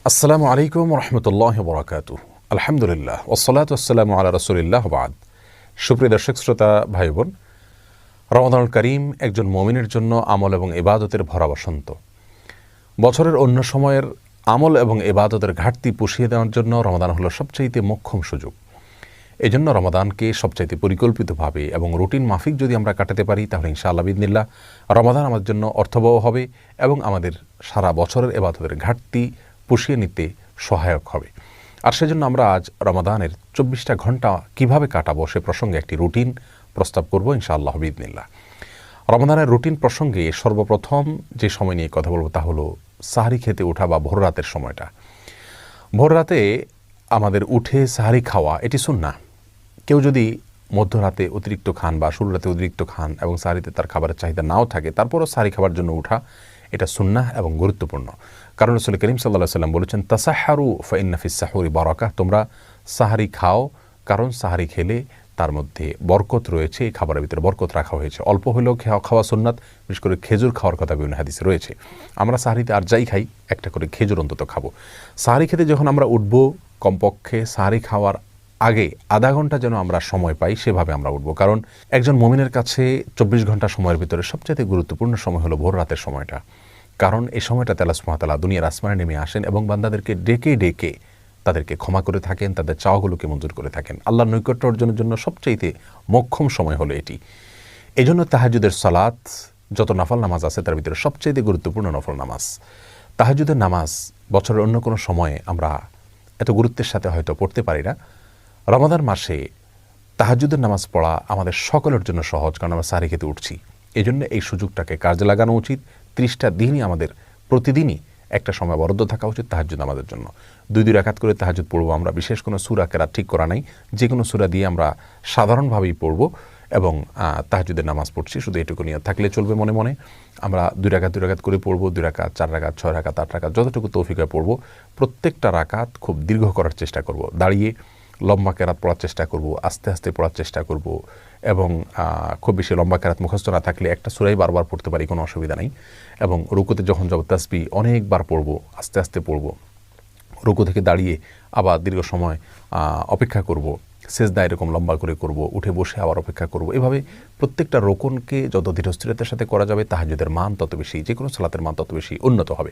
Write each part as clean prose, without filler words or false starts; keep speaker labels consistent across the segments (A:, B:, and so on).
A: আসসালামু আলাইকুম রহমতুল্লাহ বরাকাতুহু। আলহামদুলিল্লাহ ওয়াসসালাতু ওয়াসসালামু আলা রাসূলিল্লাহ বাদ। সুপ্রিয় দর্শক শ্রোতা ভাই বোন, রমাদানুল করিম একজন মুমিনের জন্য আমল এবং ইবাদতের ভরা বসন্ত। বছরের অন্য সময়ের আমল এবং ইবাদতের ঘাটতি পুষিয়ে দেওয়ার জন্য রমাদান হলো সবচাইতে মোক্ষম সুযোগ। এজন্য রমাদানকে সবচাইতে পরিকল্পিতভাবে এবং রুটিন মাফিক যদি আমরা কাটাতে পারি, তাহলে ইনশাআল্লাহ বিইذনিল্লাহ রমাদান আমাদের জন্য অর্থবহ হবে এবং আমাদের সারা বছরের ইবাদতের ঘাটতি পুষিয়ে নিতে সহায়ক হবে। আর সেজন্য আমরা আজ রমাদানের 24টা ঘন্টা কিভাবে কাটাবো সে প্রসঙ্গে একটি রুটিন প্রস্তাব করব ইনশাআল্লাহ বিইذনিল্লাহ। রমাদানের রুটিন প্রসঙ্গে সর্বপ্রথম যে সময় নিয়ে কথা বলবো তা হলো সাহরি খেতে ওঠা বা ভোর রাতের সময়টা। ভোর রাতে আমাদের উঠে সাহরি খাওয়া এটি সুন্নাহ। কেউ যদি মধ্যরাতে অতিরিক্ত খান বা শুরু রাতে অতিরিক্ত খান এবং সাহরিতে তার খাবারের চাহিদা নাও থাকে, তারপরও সাহরি খাবার জন্য ওঠা এটা সুন্নাহ এবং গুরুত্বপূর্ণ। কারণ রাসূল করিম সাল্লাল্লাহু আলাইহি ওয়াসাল্লাম বলেছেন, তাসাহহারু ফাইন্না ফিস সাহুরি বারাকাহ, তোমরা সাহরি খাও কারণ সাহরি খেলে তার মধ্যে বরকত রয়েছে, এই খাবারের ভিতরে বরকত রাখা হয়েছে। অল্প হলেও খাওয়া সুন্নাত, বিশেষ করে খেজুর খাওয়ার কথা বিভিন্ন হাদিসে রয়েছে। আমরা সাহরিতে আর যাই খাই, একটা করে খেজুর অন্তত খাবো। সাহরি খেতে যখন আমরা উঠব, কমপক্ষে সাহরি খাওয়ার আগে আধা ঘন্টা যেন আমরা সময় পাই, সেভাবে আমরা উঠব। কারণ একজন মুমিনের কাছে 24 ঘন্টা সময়ের ভিতরে সবচেয়ে গুরুত্বপূর্ণ সময় হলো ভোর রাতের সময়টা। কারণ এই সময়টাতে আল্লাহ সুবহানাহু ওয়া তাআলা দুনিয়ার আসমানে নেমে আসেন এবং বান্দাদেরকে ডেকে ডেকে তাদেরকে ক্ষমা করে থাকেন, তাদের চাওয়াগুলোকে মঞ্জুর করে থাকেন। আল্লাহর নৈকট্য অর্জনের জন্য সবচাইতে মোক্ষম সময় হলো এটি। এজন্য তাহাজ্জুদের সালাত, যত নফল নামাজ আছে তার ভিতরে সবচাইতে গুরুত্বপূর্ণ নফল নামাজ। তাহাজ্জুদের নামাজ বছরের অন্য কোনো সময়ে আমরা এত গুরুত্বের সাথে হয়তো পড়তে পারি না। রমাদান মাসে তাহাজ্জুদের নামাজ পড়া আমাদের সকলের জন্য সহজ, কারণ আমরা সাহরি খেতে উঠছি। এই জন্য এই সুযোগটাকে কাজে লাগানো উচিত। 30টা দিনই আমাদের প্রতিদিনই একটা সময় বরাদ্দ থাকা উচিত তাহাজ্জুদ নামাজের জন্য। 2 রাকাত করে তাহাজ্জুদ পড়বো আমরা। বিশেষ কোনো সূরা কেরাত ঠিক করা নাই, যে কোনো সূরা দিয়ে আমরা সাধারণভাবেই পড়বো এবং তাহাজ্জুদের নামাজ পড়ছি, শুধু এটুকু নিয়ত থাকলে চলবে। মনে মনে আমরা 2 রাকাত করে পড়বো, 2 রাকাত, 4 রাকাত, 6 রাকাত, 8 রাকাত, যতটুকু তৌফিক হয় পড়বো। প্রত্যেকটা রাকাত খুব দীর্ঘ করার চেষ্টা করব, দাঁড়িয়ে লম্বা কেরাত পড়ার চেষ্টা করব, আস্তে আস্তে পড়ার চেষ্টা করব এবং খুব বেশি লম্বা কেরাত মুখস্থ না থাকলে একটা সূরাই বারবার পড়তে পারি, কোনো অসুবিধা নেই। এবং রুকুতে যখন যাব তাসবিহ অনেকবার পড়ব, আস্তে আস্তে পড়ব। রুকু থেকে দাঁড়িয়ে আবার দীর্ঘ সময় অপেক্ষা করব, সেজদা এরকম লম্বা করে করব, উঠে বসে আবার অপেক্ষা করব। এভাবে প্রত্যেকটা রোকনকে যত ধীরস্থিরতার সাথে করা যাবে, তাহাজ্জুদের মান তত বেশি, যে কোনো সালাতের মান তত বেশি উন্নত হবে।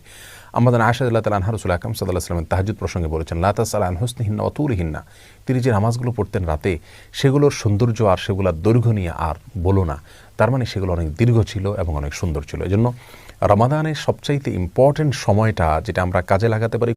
A: আমাদের আয়েশা রাদিয়াল্লাহু তাআলা আনহা রাসূল আকরাম সাল্লাল্লাহু আলাইহি ওয়াসাল্লাম তাহাজ্জুদ প্রসঙ্গে বলেছেন, লা তাসআল আন হুসনিহিন্না ওয়া তুলিহিন্না, তিনি যে নামাজগুলো পড়তেন রাতে, সেগুলোর সৌন্দর্য আর সেগুলোর দৈর্ঘ্য নিয়ে আর বলো না। তার মানে সেগুলো অনেক দীর্ঘ ছিল এবং অনেক সুন্দর ছিল। এজন্য রমাদানের সবচাইতে ইম্পর্টেন্ট সময়টা যেটা আমরা কাজে লাগাতে পারি